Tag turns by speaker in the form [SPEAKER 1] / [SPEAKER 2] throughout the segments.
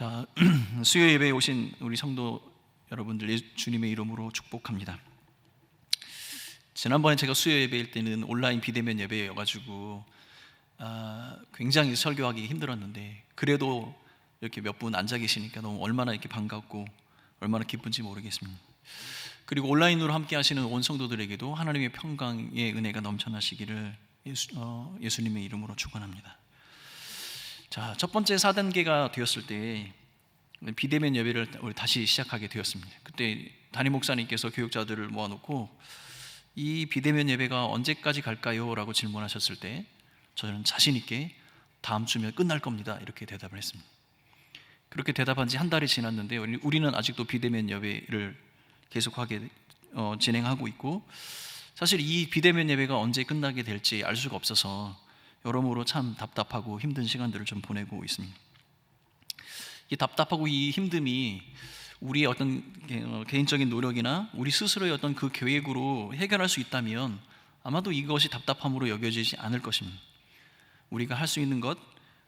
[SPEAKER 1] 자, 수요 예배에 오신 우리 성도 여러분들 주님의 이름으로 축복합니다. 지난번에 제가 수요 예배일 때는 온라인 비대면 예배여가지고 굉장히 설교하기 힘들었는데 그래도 이렇게 몇 분 앉아 계시니까 너무 얼마나 이렇게 반갑고 얼마나 기쁜지 모르겠습니다. 그리고 온라인으로 함께 하시는 온 성도들에게도 하나님의 평강의 은혜가 넘쳐나시기를 예수님의 이름으로 축원합니다. 자, 첫 번째 4단계가 되었을 때 비대면 예배를 우리 다시 시작하게 되었습니다. 그때 담임 목사님께서 교육자들을 모아놓고 이 비대면 예배가 언제까지 갈까요? 라고 질문하셨을 때 저는 자신 있게 다음 주면 끝날 겁니다 이렇게 대답을 했습니다. 그렇게 대답한 지 한 달이 지났는데 우리는 아직도 비대면 예배를 계속하게 진행하고 있고, 사실 이 비대면 예배가 언제 끝나게 될지 알 수가 없어서 여러모로 참 답답하고 힘든 시간들을 좀 보내고 있습니다. 이 답답하고 이 힘듦이 우리의 어떤 개인적인 노력이나 우리 스스로의 어떤 그 계획으로 해결할 수 있다면 아마도 이것이 답답함으로 여겨지지 않을 것입니다. 우리가 할 수 있는 것,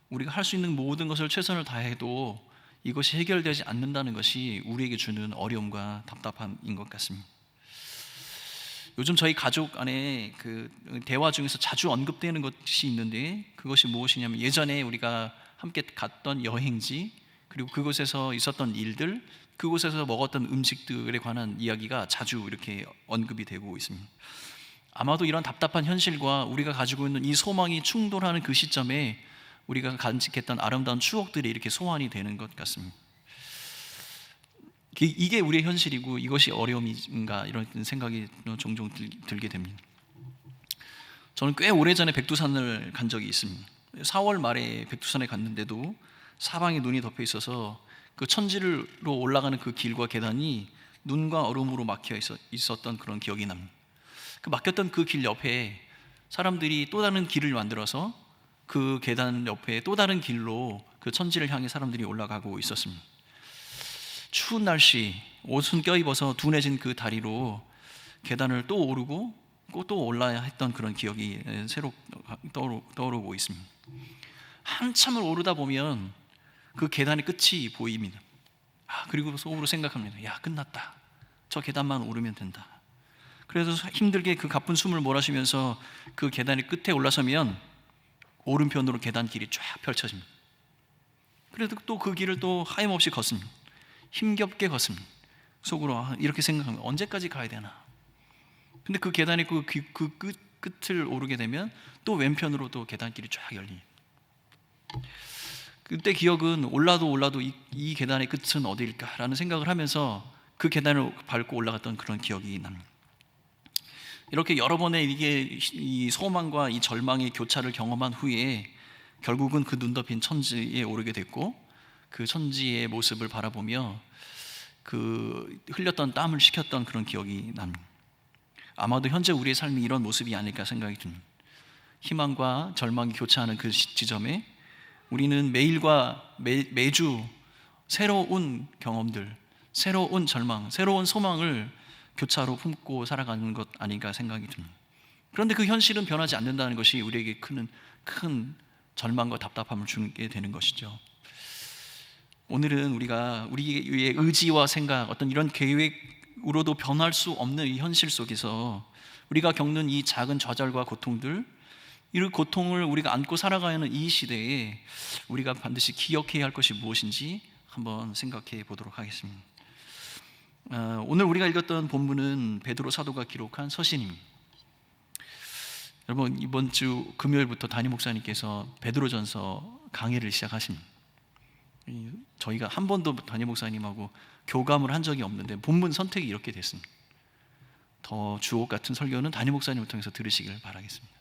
[SPEAKER 1] 우리가 할 수 있는 모든 것을 최선을 다해도 이것이 해결되지 않는다는 것이 우리에게 주는 어려움과 답답함인 것 같습니다. 요즘 저희 가족 안에 그 대화 중에서 자주 언급되는 것이 있는데 그것이 무엇이냐면 예전에 우리가 함께 갔던 여행지, 그리고 그곳에서 있었던 일들, 그곳에서 먹었던 음식들에 관한 이야기가 자주 이렇게 언급이 되고 있습니다. 아마도 이런 답답한 현실과 우리가 가지고 있는 이 소망이 충돌하는 그 시점에 우리가 간직했던 아름다운 추억들이 이렇게 소환이 되는 것 같습니다. 이게 우리의 현실이고 이것이 어려움인가 이런 생각이 종종 들게 됩니다. 저는 꽤 오래전에 백두산을 간 적이 있습니다. 4월 말에 백두산에 갔는데도 사방에 눈이 덮여 있어서 그 천지로 올라가는 그 길과 계단이 눈과 얼음으로 막혀 있었던 그런 기억이 납니다. 그 막혔던 그 길 옆에 사람들이 또 다른 길을 만들어서 그 계단 옆에 또 다른 길로 그 천지를 향해 사람들이 올라가고 있었습니다. 추운 날씨, 옷은 껴입어서 둔해진 그 다리로 계단을 또 오르고 또 올라야 했던 그런 기억이 새로 떠오르고 있습니다. 한참을 오르다 보면 그 계단의 끝이 보입니다. 그리고 속으로 생각합니다. 야, 끝났다. 저 계단만 오르면 된다. 그래서 힘들게 그 가쁜 숨을 몰아쉬면서 그 계단의 끝에 올라서면 오른편으로 계단길이 쫙 펼쳐집니다. 그래도 또 그 길을 또 하염없이 걷습니다. 힘겹게 걷습니다. 속으로 이렇게 생각합니다. 언제까지 가야 되나? 근데 그 계단의 그 끝을 오르게 되면 또 왼편으로 또 계단길이 쫙 열립니다. 그때 기억은 올라도 이 계단의 끝은 어디일까라는 생각을 하면서 그 계단을 밟고 올라갔던 그런 기억이 납니다. 이렇게 여러 번의 이 소망과 이 절망의 교차를 경험한 후에 결국은 그 눈 덮인 천지에 오르게 됐고, 그 천지의 모습을 바라보며 그 흘렸던 땀을 식혔던 그런 기억이 납니다. 아마도 현재 우리의 삶이 이런 모습이 아닐까 생각이 듭니다. 희망과 절망이 교차하는 그 지점에 우리는 매일과 매주 새로운 경험들, 새로운 절망, 새로운 소망을 교차로 품고 살아가는 것 아닌가 생각이 듭니다. 그런데 그 현실은 변하지 않는다는 것이 우리에게 큰 절망과 답답함을 주게 되는 것이죠. 오늘은 우리가 우리의 의지와 생각, 어떤 이런 계획으로도 변할 수 없는 이 현실 속에서 우리가 겪는 이 작은 좌절과 고통들, 이 고통을 우리가 안고 살아가는 이 시대에 우리가 반드시 기억해야 할 것이 무엇인지 한번 생각해 보도록 하겠습니다. 오늘 우리가 읽었던 본문은 베드로 사도가 기록한 서신입니다. 여러분, 이번 주 금요일부터 담임 목사님께서 베드로전서 강의를 시작하십니다. 저희가 한 번도 담임 목사님하고 교감을 한 적이 없는데 본문 선택이 이렇게 됐습니다. 더 주옥 같은 설교는 담임 목사님을 통해서 들으시길 바라겠습니다.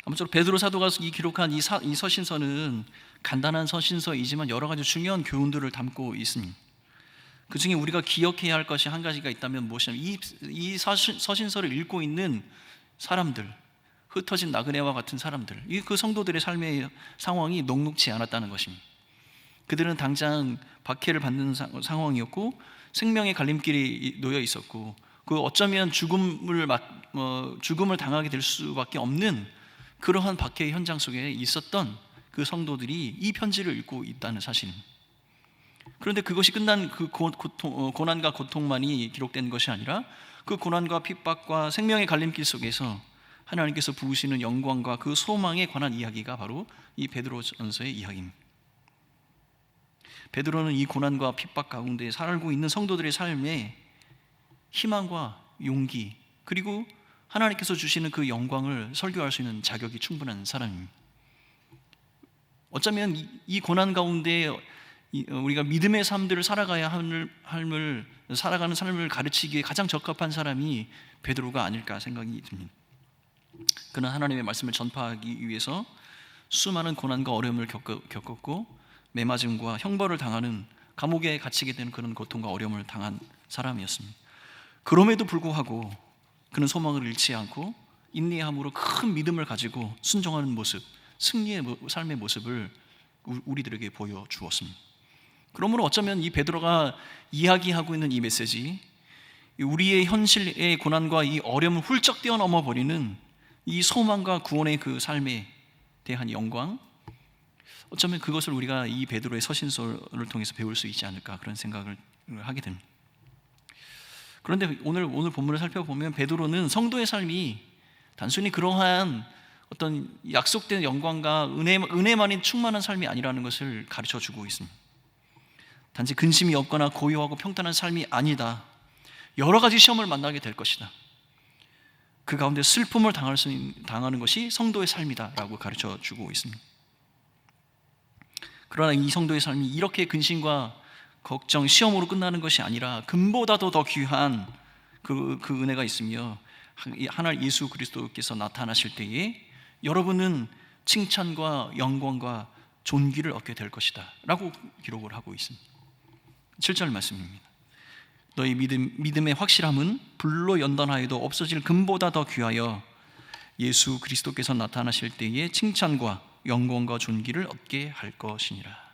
[SPEAKER 1] 아무쪼록 베드로 사도가 기록한 이 서신서는 간단한 서신서이지만 여러 가지 중요한 교훈들을 담고 있습니다. 그 중에 우리가 기억해야 할 것이 한 가지가 있다면 무엇이냐면 이 서신서를 읽고 있는 사람들, 흩어진 나그네와 같은 사람들, 그 성도들의 삶의 상황이 녹록지 않았다는 것입니다. 그들은 당장 박해를 받는 상황이었고 생명의 갈림길이 놓여 있었고, 그 어쩌면 죽음을 당하게 될 수밖에 없는 그러한 박해의 현장 속에 있었던 그 그 성도들이 이 편지를 읽고 있다는 사실입니다. 그런데 그것이 끝난 그 고난과 고통만이 기록된 것이 아니라 그 고난과 핍박과 생명의 갈림길 속에서 하나님께서 부으시는 영광과 그 소망에 관한 이야기가 바로 이 베드로전서의 이야기입니다. 베드로는 이 고난과 핍박 가운데 살고 있는 성도들의 삶에 희망과 용기, 그리고 하나님께서 주시는 그 영광을 설교할 수 있는 자격이 충분한 사람입니다. 어쩌면 이 고난 가운데 우리가 믿음의 삶들을 살아가는 삶을 가르치기에 가장 적합한 사람이 베드로가 아닐까 생각이 듭니다. 그는 하나님의 말씀을 전파하기 위해서 수많은 고난과 어려움을 겪었고 매맞음과 형벌을 당하는, 감옥에 갇히게 되는 그런 고통과 어려움을 당한 사람이었습니다. 그럼에도 불구하고 그는 소망을 잃지 않고 인내함으로 큰 믿음을 가지고 순종하는 모습, 승리의 삶의 모습을 우리들에게 보여주었습니다. 그러므로 어쩌면 이 베드로가 이야기하고 있는 이 메시지, 우리의 현실의 고난과 이 어려움을 훌쩍 뛰어넘어 버리는 이 소망과 구원의 그 삶에 대한 영광, 어쩌면 그것을 우리가 이 베드로의 서신서를 통해서 배울 수 있지 않을까, 그런 생각을 하게 됩니다. 그런데 오늘 본문을 살펴보면 베드로는 성도의 삶이 단순히 그러한 어떤 약속된 영광과 은혜만이 충만한 삶이 아니라는 것을 가르쳐주고 있습니다. 단지 근심이 없거나 고요하고 평탄한 삶이 아니다. 여러 가지 시험을 만나게 될 것이다. 그 가운데 슬픔을 당하는 것이 성도의 삶이다 라고 가르쳐주고 있습니다. 그러나 이 성도의 삶이 이렇게 근심과 걱정, 시험으로 끝나는 것이 아니라 금보다도 더 귀한 그 은혜가 있으며, 하나님 예수 그리스도께서 나타나실 때에 여러분은 칭찬과 영광과 존귀를 얻게 될 것이다 라고 기록을 하고 있습니다. 7절 말씀입니다. 너희 믿음의 확실함은 불로 연단하여도 없어질 금보다 더 귀하여 예수 그리스도께서 나타나실 때에 칭찬과 영광과 존귀를 얻게 할 것이니라.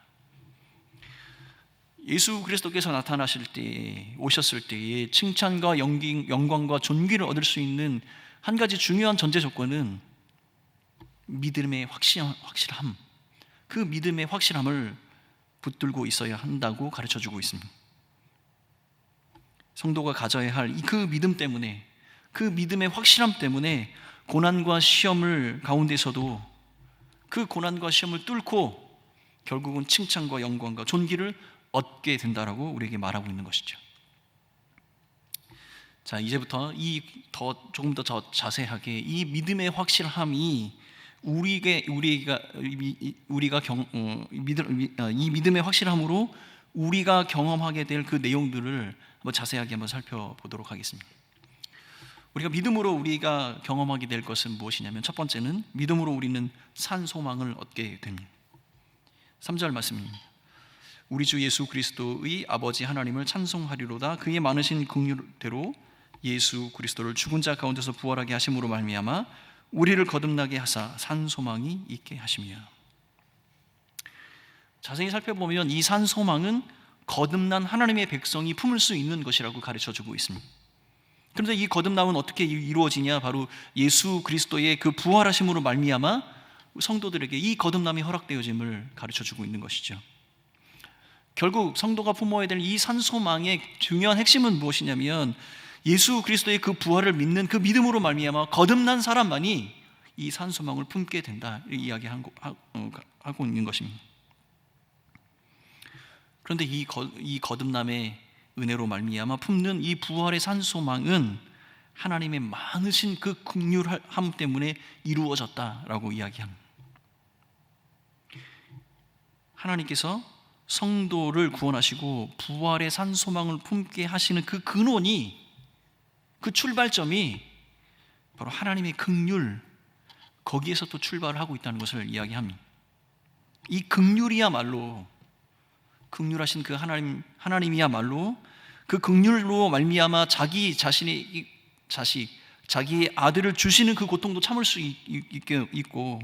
[SPEAKER 1] 예수 그리스도께서 나타나실 때, 오셨을 때에 칭찬과 영광과 존귀를 얻을 수 있는 한 가지 중요한 전제 조건은 믿음의 확실함, 그 믿음의 확실함을 붙들고 있어야 한다고 가르쳐주고 있습니다. 성도가 가져야 할 그 믿음 때문에, 그 믿음의 확실함 때문에 고난과 시험을 가운데서도 그 고난과 시험을 뚫고 결국은 칭찬과 영광과 존귀를 얻게 된다라고 우리에게 말하고 있는 것이죠. 자, 이제부터 조금 더 자세하게 이 믿음의 확실함이 이 믿음의 확실함으로 우리가 경험하게 될 그 내용들을 한번 자세하게 한번 살펴보도록 하겠습니다. 우리가 믿음으로 우리가 경험하게 될 것은 무엇이냐면, 첫 번째는 믿음으로 우리는 산 소망을 얻게 됩니다. 3절 말씀입니다. 우리 주 예수 그리스도의 아버지 하나님을 찬송하리로다. 그의 많으신 긍휼대로 예수 그리스도를 죽은 자 가운데서 부활하게 하심으로 말미암아 우리를 거듭나게 하사 산 소망이 있게 하시며. 자세히 살펴보면 이 산 소망은 거듭난 하나님의 백성이 품을 수 있는 것이라고 가르쳐주고 있습니다. 그런데 이 거듭남은 어떻게 이루어지냐? 바로 예수 그리스도의 그 부활하심으로 말미암아 성도들에게 이 거듭남이 허락되어짐을 가르쳐주고 있는 것이죠. 결국 성도가 품어야 될 이 산 소망의 중요한 핵심은 무엇이냐면, 예수 그리스도의 그 부활을 믿는 그 믿음으로 말미암아 거듭난 사람만이 이 산 소망을 품게 된다, 이야기하고 있는 것입니다. 그런데 이 거듭남의 은혜로 말미암아 품는 이 부활의 산 소망은 하나님의 많으신 그 긍휼함 때문에 이루어졌다라고 이야기합니다. 하나님께서 성도를 구원하시고 부활의 산 소망을 품게 하시는 그 근원이, 그 출발점이 바로 하나님의 긍휼, 거기에서 또 출발을 하고 있다는 것을 이야기합니다. 이 긍휼이야말로, 긍휼하신 그 하나님이야말로 그 긍휼로 말미암아 자기 자신의 자식, 자기의 아들을 주시는 그 고통도 참을 수 있고,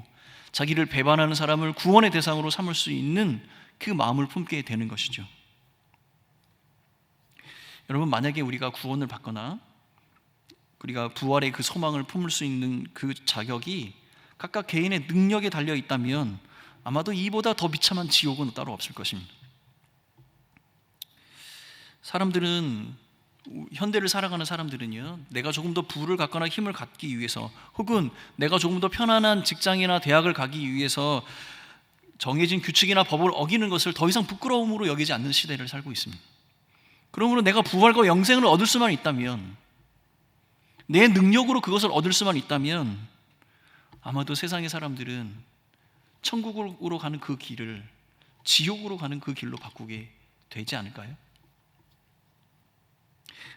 [SPEAKER 1] 자기를 배반하는 사람을 구원의 대상으로 삼을 수 있는 그 마음을 품게 되는 것이죠. 여러분, 만약에 우리가 구원을 받거나 우리가 부활의 그 소망을 품을 수 있는 그 자격이 각각 개인의 능력에 달려 있다면, 아마도 이보다 더 비참한 지옥은 따로 없을 것입니다. 사람들은, 현대를 살아가는 사람들은요, 내가 조금 더 부를 갖거나 힘을 갖기 위해서, 혹은 내가 조금 더 편안한 직장이나 대학을 가기 위해서 정해진 규칙이나 법을 어기는 것을 더 이상 부끄러움으로 여기지 않는 시대를 살고 있습니다. 그러므로 내가 부활과 영생을 얻을 수만 있다면, 내 능력으로 그것을 얻을 수만 있다면, 아마도 세상의 사람들은 천국으로 가는 그 길을 지옥으로 가는 그 길로 바꾸게 되지 않을까요?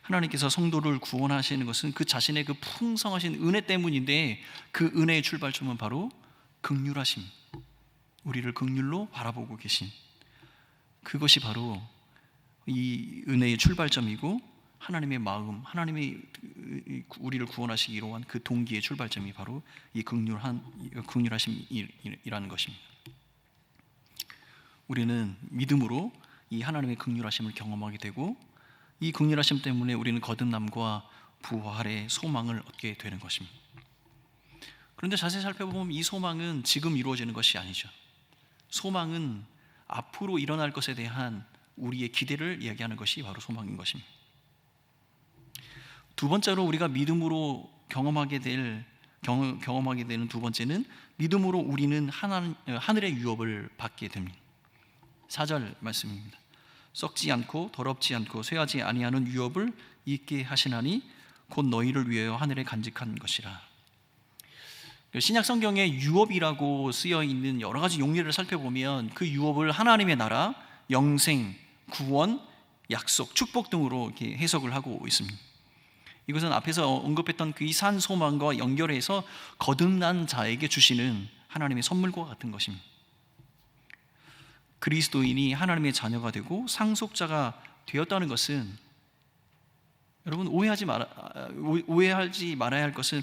[SPEAKER 1] 하나님께서 성도를 구원하시는 것은 그 자신의 그 풍성하신 은혜 때문인데, 그 은혜의 출발점은 바로 긍휼하심, 우리를 긍휼로 바라보고 계신 그것이 바로 이 은혜의 출발점이고, 하나님의 마음, 하나님이 우리를 구원하시기로 한 그 동기의 출발점이 바로 이 긍휼하심이라는 것입니다. 우리는 믿음으로 이 하나님의 긍휼하심을 경험하게 되고, 이 긍휼하심 때문에 우리는 거듭남과 부활의 소망을 얻게 되는 것입니다. 그런데 자세히 살펴보면 이 소망은 지금 이루어지는 것이 아니죠. 소망은 앞으로 일어날 것에 대한 우리의 기대를 이야기하는 것이 바로 소망인 것입니다. 두 번째로 우리가 믿음으로 경험하게 되는 두 번째는, 믿음으로 우리는 하늘의 유업을 받게 됩니다. 4절 말씀입니다. 썩지 않고 더럽지 않고 쇠하지 아니하는 유업을 있게 하시나니 곧 너희를 위하여 하늘에 간직한 것이라. 신약 성경에 유업이라고 쓰여 있는 여러 가지 용례를 살펴보면 그 유업을 하나님의 나라, 영생, 구원, 약속, 축복 등으로 이렇게 해석을 하고 있습니다. 이것은 앞에서 언급했던 그 산 소망과 연결해서 거듭난 자에게 주시는 하나님의 선물과 같은 것입니다. 그리스도인이 하나님의 자녀가 되고 상속자가 되었다는 것은, 여러분 오해하지 말아야 할 것은,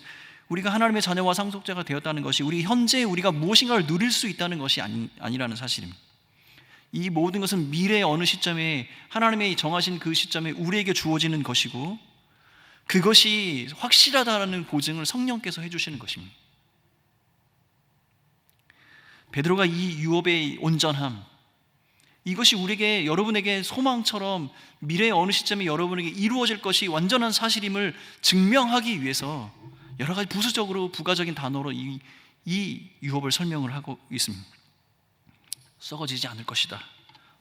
[SPEAKER 1] 우리가 하나님의 자녀와 상속자가 되었다는 것이 우리 현재 우리가 무엇인가를 누릴 수 있다는 것이 아니라는 사실입니다. 이 모든 것은 미래의 어느 시점에, 하나님의 정하신 그 시점에 우리에게 주어지는 것이고, 그것이 확실하다는 보증을 성령께서 해주시는 것입니다. 베드로가 이 유업의 온전함, 이것이 우리에게, 여러분에게 소망처럼 미래의 어느 시점에 여러분에게 이루어질 것이 완전한 사실임을 증명하기 위해서 여러 가지 부수적으로 부가적인 단어로 이 유업을 설명을 하고 있습니다. 썩어지지 않을 것이다,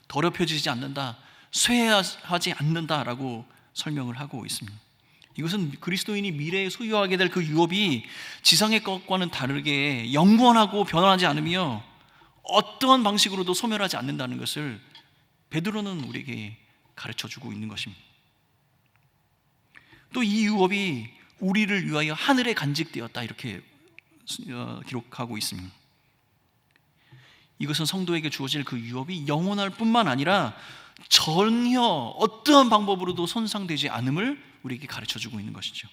[SPEAKER 1] 더럽혀지지 않는다, 쇠하지 않는다라고 설명을 하고 있습니다. 이것은 그리스도인이 미래에 소유하게 될 그 유업이 지상의 것과는 다르게 영원하고 변하지 않으며 어떠한 방식으로도 소멸하지 않는다는 것을 베드로는 우리에게 가르쳐주고 있는 것입니다. 또 이 유업이 우리를 위하여 하늘에 간직되었다, 이렇게 기록하고 있습니다. 이것은 성도에게 주어질 그 유업이 영원할 뿐만 아니라 전혀 어떠한 방법으로도 손상되지 않음을 우리에게 가르쳐주고 있는 것이죠.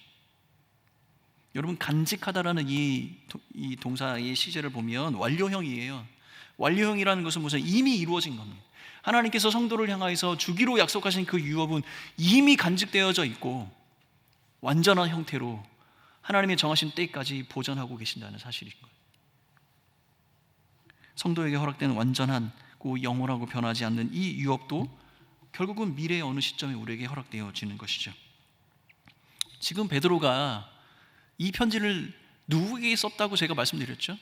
[SPEAKER 1] 여러분, 간직하다라는 이 동사의 시제를 보면 완료형이에요. 완료형이라는 것은 무슨, 이미 이루어진 겁니다. 하나님께서 성도를 향하여서 주기로 약속하신 그 유업은 이미 간직되어져 있고 완전한 형태로 하나님의 정하신 때까지 보존하고 계신다는 사실인 거예요. 성도에게 허락된 완전하고 영원하고 변하지 않는 이 유업도 결국은 미래의 어느 시점에 우리에게 허락되어지는 것이죠. 지금 베드로가 이 편지를 누구에게 썼다고 제가 말씀드렸죠?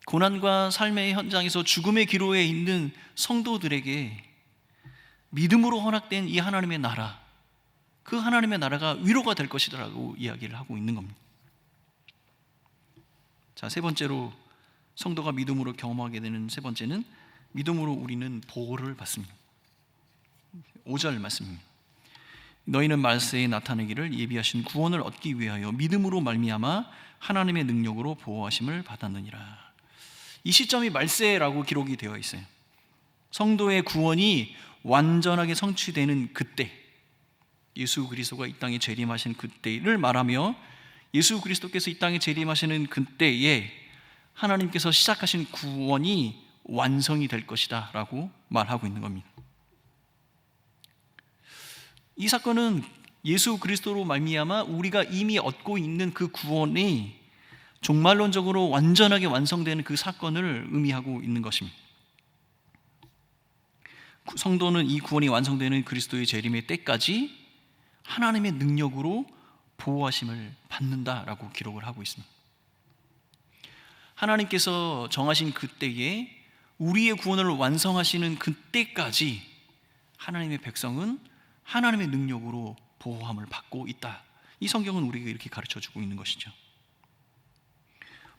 [SPEAKER 1] 고난과 삶의 현장에서 죽음의 기로에 있는 성도들에게 믿음으로 허락된 이 하나님의 나라, 그 하나님의 나라가 위로가 될 것이라고 이야기를 하고 있는 겁니다. 자, 세 번째로 성도가 믿음으로 경험하게 되는 세 번째는, 믿음으로 우리는 보호를 받습니다. 5절 말씀입니다. 너희는 말세에 나타내기를 예비하신 구원을 얻기 위하여 믿음으로 말미암아 하나님의 능력으로 보호하심을 받았느니라. 이 시점이 말세라고 기록이 되어 있어요. 성도의 구원이 완전하게 성취되는 그때, 예수 그리스도가 이 땅에 재림하신 그때를 말하며, 예수 그리스도께서 이 땅에 재림하시는 그때에 하나님께서 시작하신 구원이 완성이 될 것이다 라고 말하고 있는 겁니다. 이 사건은 예수 그리스도로 말미암아 우리가 이미 얻고 있는 그 구원이 종말론적으로 완전하게 완성되는 그 사건을 의미하고 있는 것입니다. 성도는 이 구원이 완성되는 그리스도의 재림의 때까지 하나님의 능력으로 보호하심을 받는다라고 기록을 하고 있습니다. 하나님께서 정하신 그때에 우리의 구원을 완성하시는 그때까지 하나님의 백성은 하나님의 능력으로 보호함을 받고 있다. 이 성경은 우리에게 이렇게 가르쳐주고 있는 것이죠.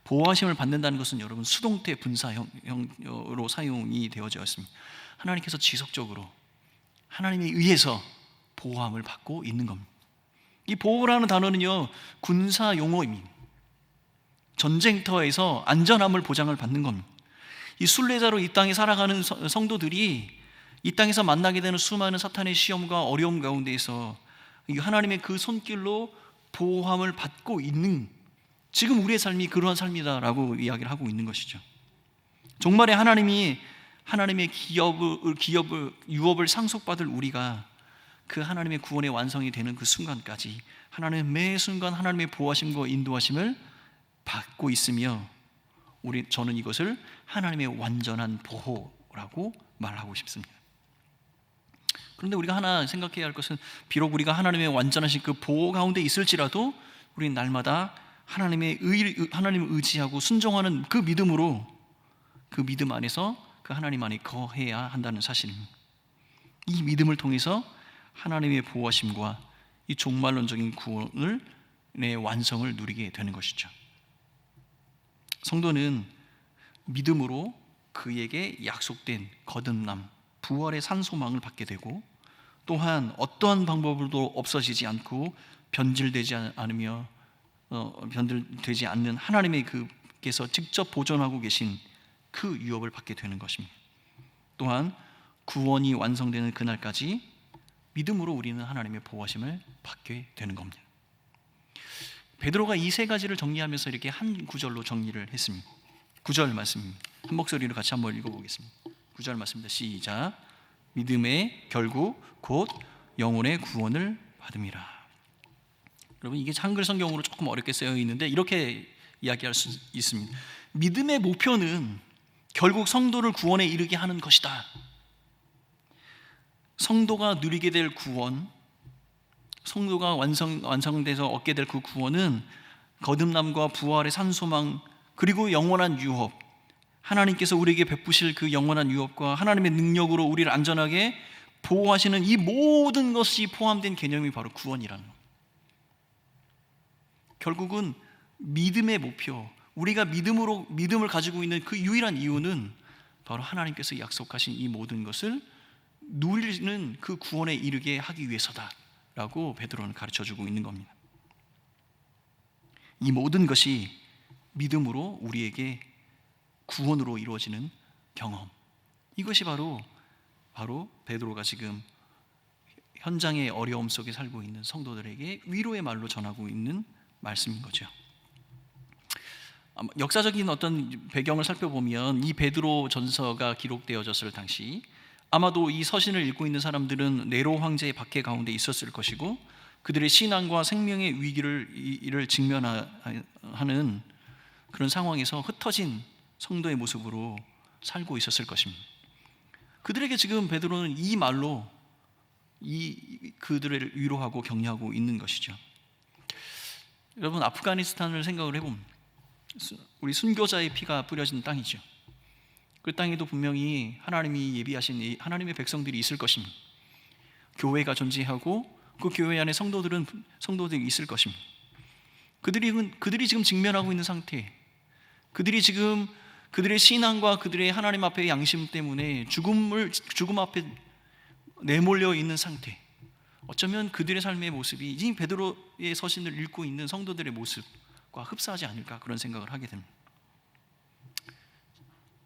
[SPEAKER 1] 보호하심을 받는다는 것은 여러분 수동태 분사형으로 사용이 되어져 있습니다. 하나님께서 지속적으로 하나님에 의해서 보호함을 받고 있는 겁니다. 이 보호라는 단어는요, 군사 용어입니다. 전쟁터에서 안전함을 보장을 받는 겁니다. 이 순례자로 이 땅에 살아가는 성도들이 이 땅에서 만나게 되는 수많은 사탄의 시험과 어려움 가운데에서 하나님의 그 손길로 보호함을 받고 있는, 지금 우리의 삶이 그러한 삶이다라고 이야기를 하고 있는 것이죠. 종말에 하나님의 유업을 상속받을 우리가 그 하나님의 구원의 완성이 되는 그 순간까지 하나님의 매 순간 하나님의 보호하심과 인도하심을 받고 있으며, 저는 이것을 하나님의 완전한 보호라고 말하고 싶습니다. 그런데 우리가 하나 생각해야 할 것은, 비록 우리가 하나님의 완전하신 그 보호 가운데 있을지라도 우리는 날마다 하나님을 의지하고 순종하는 그 믿음으로, 그 믿음 안에서 그 하나님 안에 거해야 한다는 사실입니다. 이 믿음을 통해서 하나님의 보호하심과 이 종말론적인 구원의 완성을 누리게 되는 것이죠. 성도는 믿음으로 그에게 약속된 거듭남, 부활의 산소망을 받게 되고, 또한 어떠한 방법으로도 없어지지 않고 변질되지 않는 하나님의 그께서 직접 보존하고 계신 그 유업을 받게 되는 것입니다. 또한 구원이 완성되는 그날까지 믿음으로 우리는 하나님의 보호하심을 받게 되는 겁니다. 베드로가 이 세 가지를 정리하면서 이렇게 한 구절로 정리를 했습니다. 9절 말씀입니다. 한 목소리로 같이 한번 읽어보겠습니다. 9절 말씀입니다. 시작. 믿음의 결국 곧 영혼의 구원을 받음이라. 여러분, 이게 한글 성경으로 조금 어렵게 쓰여 있는데 이렇게 이야기할 수 있습니다. 믿음의 목표는 결국 성도를 구원에 이르게 하는 것이다. 성도가 누리게 될 구원, 성도가 완성돼서 얻게 될 그 구원은 거듭남과 부활의 산소망, 그리고 영원한 유업, 하나님께서 우리에게 베푸실 그 영원한 유업과 하나님의 능력으로 우리를 안전하게 보호하시는 이 모든 것이 포함된 개념이 바로 구원이라는 것. 결국은 믿음의 목표, 우리가 믿음을 가지고 있는 그 유일한 이유는 바로 하나님께서 약속하신 이 모든 것을 누리는 그 구원에 이르게 하기 위해서다라고 베드로는 가르쳐주고 있는 겁니다. 이 모든 것이 믿음으로 우리에게 구원으로 이루어지는 경험, 이것이 바로 베드로가 지금 현장의 어려움 속에 살고 있는 성도들에게 위로의 말로 전하고 있는 말씀인 거죠. 역사적인 어떤 배경을 살펴보면 이 베드로 전서가 기록되어졌을 당시 아마도 이 서신을 읽고 있는 사람들은 네로 황제의 박해 가운데 있었을 것이고, 그들의 신앙과 생명의 위기를 직면하는 그런 상황에서 흩어진 성도의 모습으로 살고 있었을 것입니다. 그들에게 지금 베드로는 이 말로 그들을 위로하고 격려하고 있는 것이죠. 여러분, 아프가니스탄을 생각을 해보면 우리 순교자의 피가 뿌려진 땅이죠. 그 땅에도 분명히 하나님이 예비하신 하나님의 백성들이 있을 것입니다. 교회가 존재하고 그 교회 안에 성도들이 있을 것입니다. 그들이 지금 직면하고 있는 상태, 그들의 신앙과 그들의 하나님 앞의 양심 때문에 죽음 앞에 내몰려 있는 상태, 어쩌면 그들의 삶의 모습이 이 베드로의 서신을 읽고 있는 성도들의 모습과 흡사하지 않을까, 그런 생각을 하게 됩니다.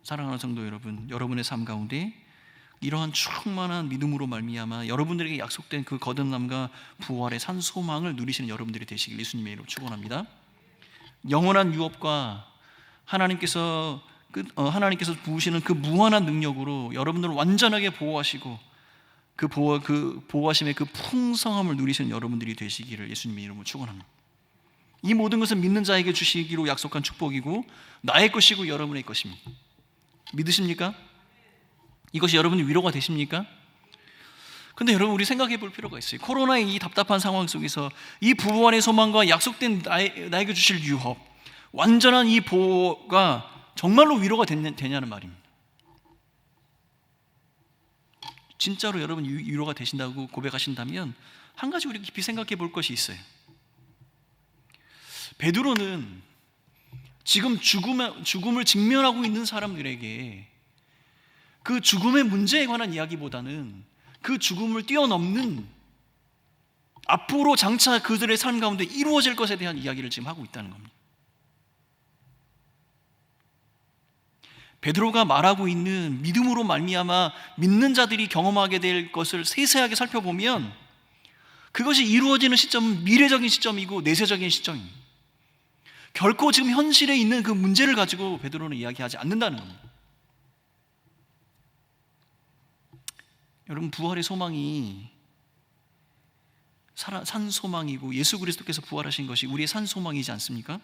[SPEAKER 1] 사랑하는 성도 여러분, 여러분의 삶 가운데 이러한 충만한 믿음으로 말미암아 여러분들에게 약속된 그 거듭남과 부활의 산소망을 누리시는 여러분들이 되시길 예수님의 이름으로 축원합니다. 영원한 유업과 하나님께서 부으시는 그 무한한 능력으로 여러분들을 완전하게 보호하시고 그 보호하심의 그 풍성함을 누리시는 여러분들이 되시기를 예수님의 이름으로 축원합니다. 이 모든 것은 믿는 자에게 주시기로 약속한 축복이고 나의 것이고 여러분의 것입니다. 믿으십니까? 이것이 여러분의 위로가 되십니까? 근데 여러분, 우리 생각해 볼 필요가 있어요. 코로나의 이 답답한 상황 속에서 이 부활의 소망과 약속된 나에게 주실 유업, 완전한 이 보호가 정말로 위로가 되냐는 말입니다. 진짜로 여러분 위로가 되신다고 고백하신다면 한 가지 우리 깊이 생각해 볼 것이 있어요. 베드로는 지금 죽음을 직면하고 있는 사람들에게 그 죽음의 문제에 관한 이야기보다는 그 죽음을 뛰어넘는 앞으로 장차 그들의 삶 가운데 이루어질 것에 대한 이야기를 지금 하고 있다는 겁니다. 베드로가 말하고 있는 믿음으로 말미암아 믿는 자들이 경험하게 될 것을 세세하게 살펴보면 그것이 이루어지는 시점은 미래적인 시점이고 내세적인 시점입니다. 결코 지금 현실에 있는 그 문제를 가지고 베드로는 이야기하지 않는다는 겁니다. 여러분, 부활의 소망이 산 소망이고 예수 그리스도께서 부활하신 것이 우리의 산 소망이지 않습니까?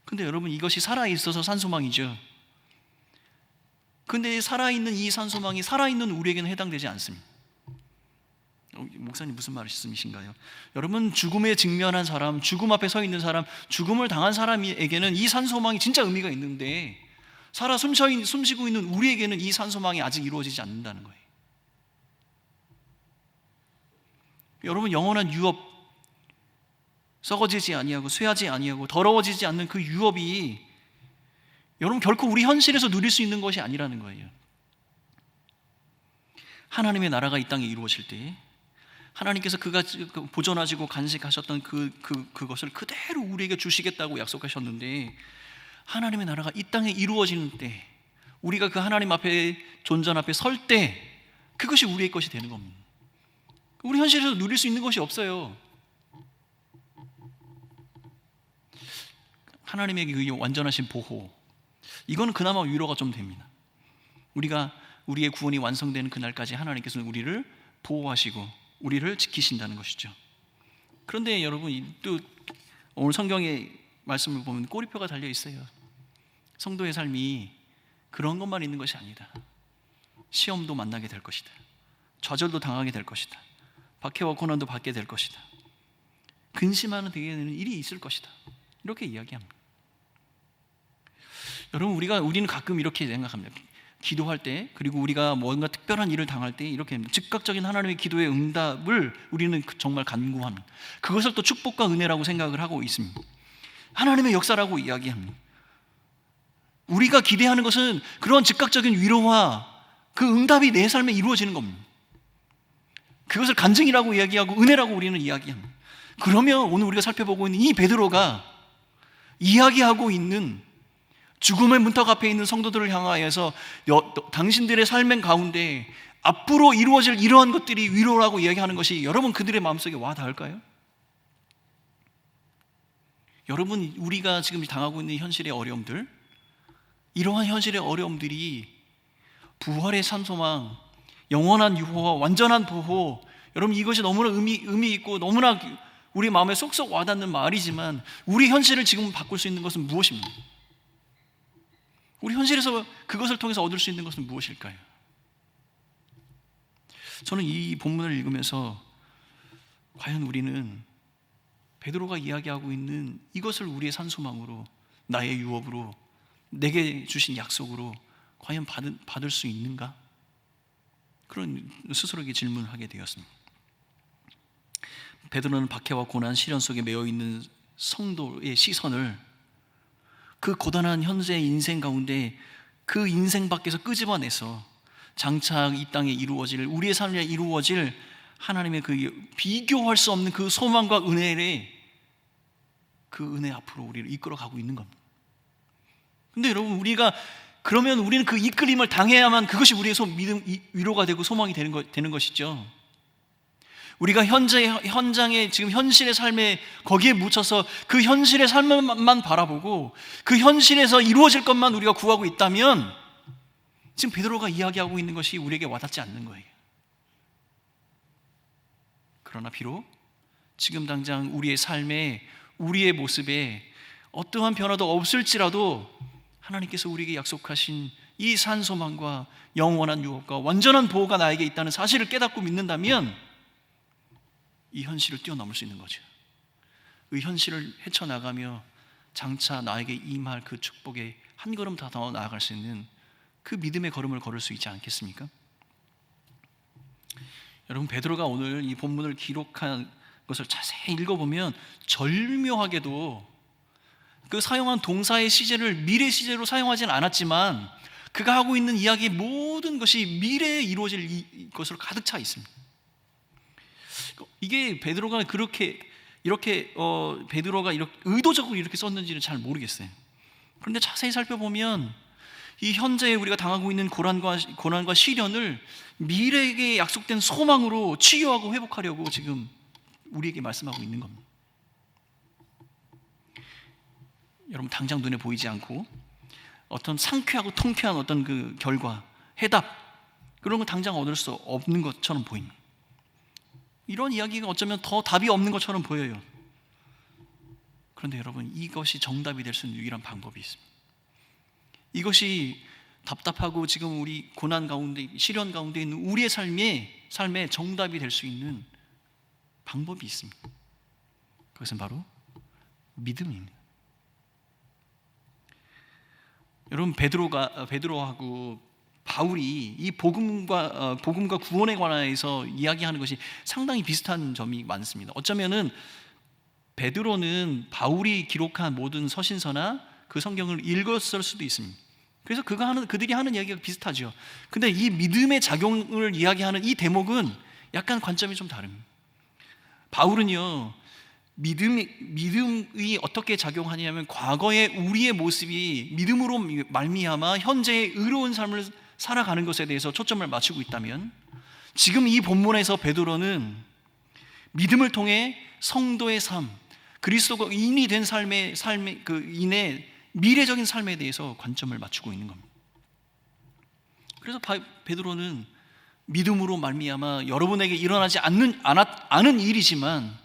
[SPEAKER 1] 근데 여러분, 이것이 살아있어서 산 소망이죠. 근데 살아있는 이 산 소망이 살아있는 우리에게는 해당되지 않습니다. 목사님 무슨 말씀이신가요? 여러분, 죽음에 직면한 사람, 죽음 앞에 서 있는 사람, 죽음을 당한 사람에게는 이 산 소망이 진짜 의미가 있는데 살아 숨쉬고 있는 우리에게는 이 산 소망이 아직 이루어지지 않는다는 거예요. 여러분, 영원한 유업, 썩어지지 아니하고 쇠하지 아니하고 더러워지지 않는 그 유업이 여러분 결코 우리 현실에서 누릴 수 있는 것이 아니라는 거예요. 하나님의 나라가 이 땅에 이루어질 때 하나님께서 그가 보존하시고 간직하셨던 그것을 그대로 우리에게 주시겠다고 약속하셨는데, 하나님의 나라가 이 땅에 이루어지는 때 우리가 그 하나님 앞에 존전 앞에 설 때 그것이 우리의 것이 되는 겁니다. 우리 현실에서 누릴 수 있는 것이 없어요. 하나님의 그 완전하신 보호, 이거는 그나마 위로가 좀 됩니다. 우리의 구원이 완성되는 그날까지 하나님께서는 우리를 보호하시고 우리를 지키신다는 것이죠. 그런데 여러분, 또 오늘 성경의 말씀을 보면 꼬리표가 달려 있어요. 성도의 삶이 그런 것만 있는 것이 아니다. 시험도 만나게 될 것이다. 좌절도 당하게 될 것이다. 박해와 고난도 받게 될 것이다. 근심하는 되는 일이 있을 것이다. 이렇게 이야기합니다. 여러분, 우리는 가끔 이렇게 생각합니다. 기도할 때, 그리고 우리가 뭔가 특별한 일을 당할 때 이렇게 즉각적인 하나님의 기도의 응답을 우리는 정말 간구합니다. 그것을 또 축복과 은혜라고 생각을 하고 있습니다. 하나님의 역사라고 이야기합니다. 우리가 기대하는 것은 그런 즉각적인 위로와 그 응답이 내 삶에 이루어지는 겁니다. 그것을 간증이라고 이야기하고 은혜라고 우리는 이야기합니다. 그러면 오늘 우리가 살펴보고 있는 이 베드로가 이야기하고 있는 죽음의 문턱 앞에 있는 성도들을 향하여서 당신들의 삶의 가운데 앞으로 이루어질 이러한 것들이 위로라고 이야기하는 것이 여러분 그들의 마음속에 와 닿을까요? 여러분, 우리가 지금 당하고 있는 현실의 어려움들, 이러한 현실의 어려움들이 부활의 산소망, 영원한 유호와 완전한 보호, 여러분 이것이 너무나 의미 있고 너무나 우리 마음에 쏙쏙 와닿는 말이지만 우리 현실을 지금 바꿀 수 있는 것은 무엇입니까? 우리 현실에서 그것을 통해서 얻을 수 있는 것은 무엇일까요? 저는 이 본문을 읽으면서 과연 우리는 베드로가 이야기하고 있는 이것을 우리의 산소망으로, 나의 유업으로, 내게 주신 약속으로 과연 받을 수 있는가? 그런 스스로에게 질문을 하게 되었습니다. 베드로는 박해와 고난, 시련 속에 매여 있는 성도의 시선을 그 고단한 현재의 인생 가운데 그 인생 밖에서 끄집어내서 장차 이 땅에 이루어질, 우리의 삶에 이루어질 하나님의 그 비교할 수 없는 그 소망과 은혜를, 그 은혜 앞으로 우리를 이끌어가고 있는 겁니다. 근데 여러분, 그러면 우리는 그 이끌림을 당해야만 그것이 우리의 믿음, 위로가 되고 소망이 되는 것이죠. 우리가 현장에 지금 현실의 삶에 거기에 묻혀서 그 현실의 삶만 바라보고 그 현실에서 이루어질 것만 우리가 구하고 있다면 지금 베드로가 이야기하고 있는 것이 우리에게 와닿지 않는 거예요. 그러나 비록 지금 당장 우리의 삶에 우리의 모습에 어떠한 변화도 없을지라도 하나님께서 우리에게 약속하신 이 산소망과 영원한 유업과 완전한 보호가 나에게 있다는 사실을 깨닫고 믿는다면 이 현실을 뛰어넘을 수 있는 거죠. 이 현실을 헤쳐나가며 장차 나에게 임할 그 축복에 한 걸음 더 나아갈 수 있는 그 믿음의 걸음을 걸을 수 있지 않겠습니까? 여러분, 베드로가 오늘 이 본문을 기록한 것을 자세히 읽어보면 절묘하게도 그 사용한 동사의 시제를 미래 시제로 사용하지는 않았지만 그가 하고 있는 이야기의 모든 것이 미래에 이루어질 것으로 가득 차 있습니다. 이게 베드로가 베드로가 이렇게 의도적으로 이렇게 썼는지는 잘 모르겠어요. 그런데 자세히 살펴보면 이 현재에 우리가 당하고 있는 고난과 시련을 미래에게 약속된 소망으로 치유하고 회복하려고 지금 우리에게 말씀하고 있는 겁니다. 여러분, 당장 눈에 보이지 않고 어떤 상쾌하고 통쾌한 어떤 그 결과, 해답, 그런 거 당장 얻을 수 없는 것처럼 보입니다. 이런 이야기가 어쩌면 더 답이 없는 것처럼 보여요. 그런데 여러분, 이것이 정답이 될 수 있는 유일한 방법이 있습니다. 이것이 답답하고 지금 우리 고난 가운데, 시련 가운데 있는 우리의 삶에 정답이 될 수 있는 방법이 있습니다. 그것은 바로 믿음입니다. 여러분, 베드로하고 바울이 이 복음과 구원에 관해서 이야기하는 것이 상당히 비슷한 점이 많습니다. 어쩌면은 베드로는 바울이 기록한 모든 서신서나 그 성경을 읽었을 수도 있습니다. 그래서 그들이 하는 이야기가 비슷하죠. 근데 이 믿음의 작용을 이야기하는 이 대목은 약간 관점이 좀 다릅니다. 바울은요, 믿음이 어떻게 작용하냐면 과거의 우리의 모습이 믿음으로 말미암아 현재의 의로운 삶을 살아가는 것에 대해서 초점을 맞추고 있다면, 지금 이 본문에서 베드로는 믿음을 통해 성도의 삶, 그리스도가 인이 된 삶의 그 인의 미래적인 삶에 대해서 관점을 맞추고 있는 겁니다. 그래서 베드로는 믿음으로 말미암아 여러분에게 일어나지 않은 일이지만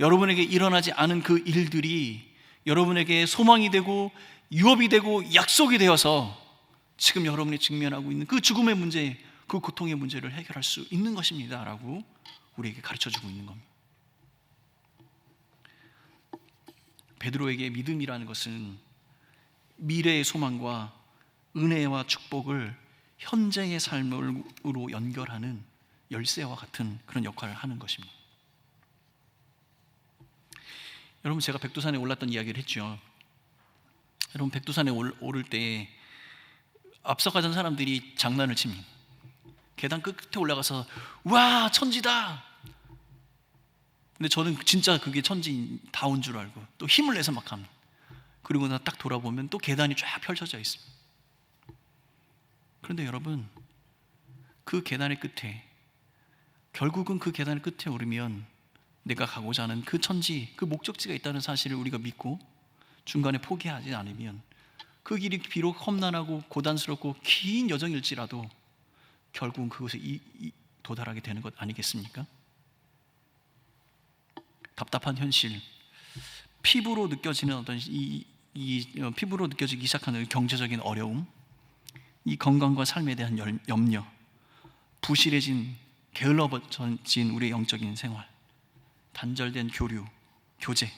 [SPEAKER 1] 여러분에게 일어나지 않은 그 일들이 여러분에게 소망이 되고 유업이 되고 약속이 되어서 지금 여러분이 직면하고 있는 그 죽음의 문제, 그 고통의 문제를 해결할 수 있는 것입니다 라고 우리에게 가르쳐주고 있는 겁니다. 베드로에게 믿음이라는 것은 미래의 소망과 은혜와 축복을 현재의 삶으로 연결하는 열쇠와 같은 그런 역할을 하는 것입니다. 여러분, 제가 백두산에 올랐던 이야기를 했죠. 여러분, 백두산에 오를 때 앞서가던 사람들이 장난을 칩니다. 계단 끝에 올라가서 와, 천지다. 근데 저는 진짜 그게 천지 다 온 줄 알고 또 힘을 내서 막 합니다. 그리고 나 딱 돌아보면 또 계단이 쫙 펼쳐져 있습니다. 그런데 여러분, 그 계단의 끝에, 결국은 그 계단의 끝에 오르면 내가 가고자 하는 그 천지, 그 목적지가 있다는 사실을 우리가 믿고 중간에 포기하지 않으면 그 길이 비록 험난하고 고단스럽고 긴 여정일지라도 결국은 그곳에 도달하게 되는 것 아니겠습니까? 답답한 현실, 피부로 느껴지는 어떤 피부로 느껴지기 시작하는 경제적인 어려움, 이 건강과 삶에 대한 염려, 부실해진, 게을러진 우리의 영적인 생활, 단절된 교제,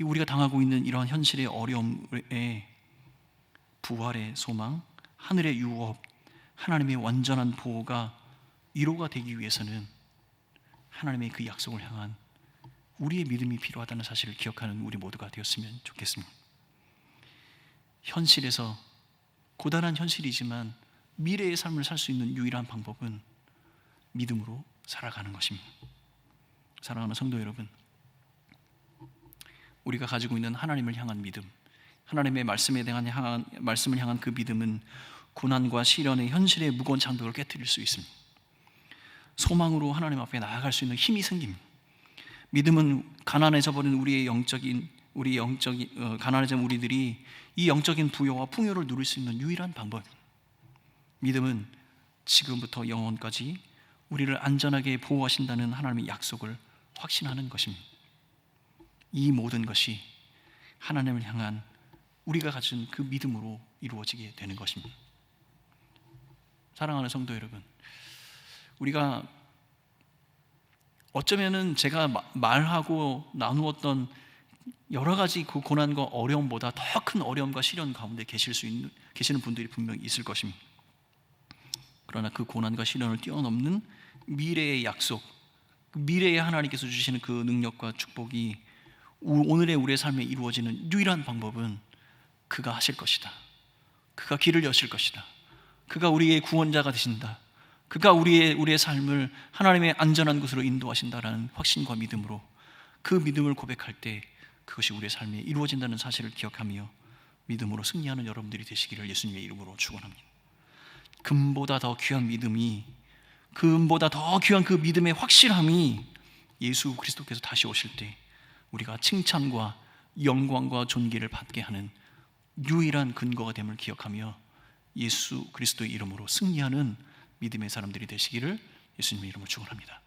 [SPEAKER 1] 우리가 당하고 있는 이러한 현실의 어려움에 부활의 소망, 하늘의 유업, 하나님의 완전한 보호가 위로가 되기 위해서는 하나님의 그 약속을 향한 우리의 믿음이 필요하다는 사실을 기억하는 우리 모두가 되었으면 좋겠습니다. 현실에서, 고단한 현실이지만 미래의 삶을 살 수 있는 유일한 방법은 믿음으로 살아가는 것입니다. 사랑하는 성도 여러분, 우리가 가지고 있는 하나님을 향한 믿음, 하나님의 말씀을 향한 그 믿음은 고난과 시련의 현실의 무거운 장벽을 깨트릴 수 있습니다. 소망으로 하나님 앞에 나아갈 수 있는 힘이 생깁니다. 믿음은 가난해져 버린 가난해진 우리들이 이 영적인 부여와 풍요를 누릴 수 있는 유일한 방법입니다. 믿음은 지금부터 영원까지 우리를 안전하게 보호하신다는 하나님의 약속을 확신하는 것입니다. 이 모든 것이 하나님을 향한 우리가 가진 그 믿음으로 이루어지게 되는 것입니다. 사랑하는 성도 여러분, 우리가 어쩌면은 제가 말하고 나누었던 여러 가지 그 고난과 어려움보다 더 큰 어려움과 시련 가운데 계시는 분들이 분명히 있을 것입니다. 그러나 그 고난과 시련을 뛰어넘는 미래의 약속, 미래에 하나님께서 주시는 그 능력과 축복이 오늘의 우리의 삶에 이루어지는 유일한 방법은 그가 하실 것이다. 그가 길을 여실 것이다. 그가 우리의 구원자가 되신다. 그가 우리의 삶을 하나님의 안전한 곳으로 인도하신다라는 확신과 믿음으로 그 믿음을 고백할 때 그것이 우리의 삶에 이루어진다는 사실을 기억하며 믿음으로 승리하는 여러분들이 되시기를 예수님의 이름으로 축원합니다. 금보다 더 귀한 믿음이, 금보다 더 귀한 그 믿음의 확실함이 예수 그리스도께서 다시 오실 때 우리가 칭찬과 영광과 존귀를 받게 하는 유일한 근거가 됨을 기억하며 예수 그리스도의 이름으로 승리하는 믿음의 사람들이 되시기를 예수님의 이름으로 축원합니다.